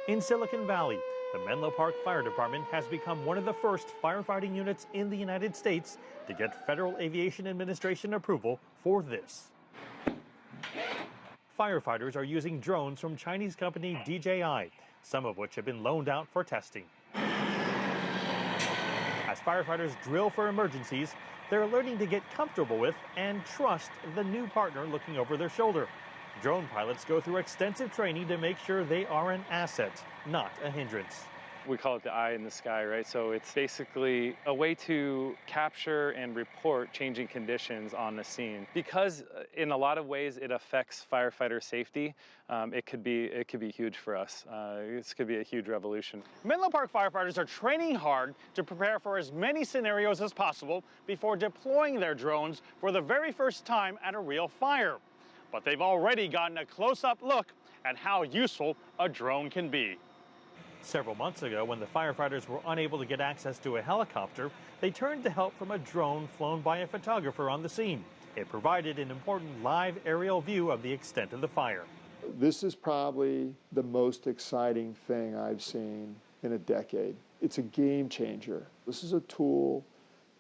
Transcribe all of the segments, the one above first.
In Silicon Valley, the Menlo Park Fire Department has become one of the first firefighting units in the United States to get Federal Aviation Administration approval for this. Firefighters are using drones from Chinese company DJI, some of which have been loaned out for testing. As firefighters drill for emergencies, they're learning to get comfortable with and trust the new partner looking over their shoulder. Drone pilots go through extensive training to make sure they are an asset, not a hindrance. We call it the eye in the sky, right? So it's basically a way to capture and report changing conditions on the scene. Because in a lot of ways it affects firefighter safety, it could be huge for us. This could be a huge revolution. Menlo Park firefighters are training hard to prepare for as many scenarios as possible before deploying their drones for the very first time at a real fire. But they've already gotten a close-up look at how useful a drone can be. Several months ago, when the firefighters were unable to get access to a helicopter, they turned to help from a drone flown by a photographer on the scene. It provided an important live aerial view of the extent of the fire. This is probably the most exciting thing I've seen in a decade. It's a game changer. This is a tool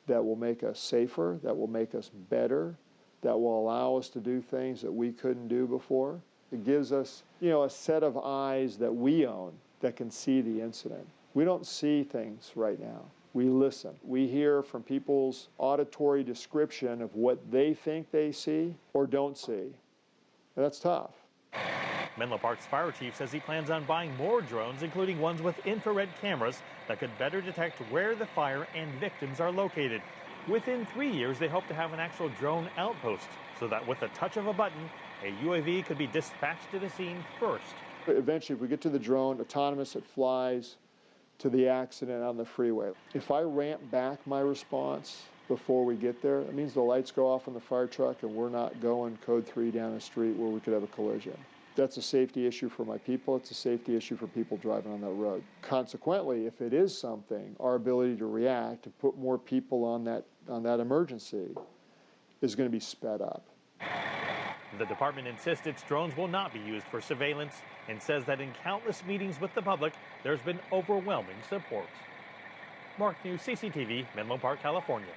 that will make us safer, that will make us better, that will allow us to do things that we couldn't do before. It gives us, a set of eyes that we own that can see the incident. We don't see things right now. We listen. We hear from people's auditory description of what they think they see or don't see. And that's tough. Menlo Park's fire chief says he plans on buying more drones, including ones with infrared cameras that could better detect where the fire and victims are located. Within 3 years, they hope to have an actual drone outpost so that with the touch of a button, a UAV could be dispatched to the scene first. Eventually, if we get to the drone, autonomous, it flies to the accident on the freeway. If I ramp back my response before we get there, it means the lights go off on the fire truck and we're not going code 3 down a street where we could have a collision. That's a safety issue for my people. It's a safety issue for people driving on that road. Consequently, if it is something, our ability to react and put more people on that emergency is going to be sped up. The department insists its drones will not be used for surveillance and says that in countless meetings with the public, there's been overwhelming support. Mark News, CCTV, Menlo Park, California.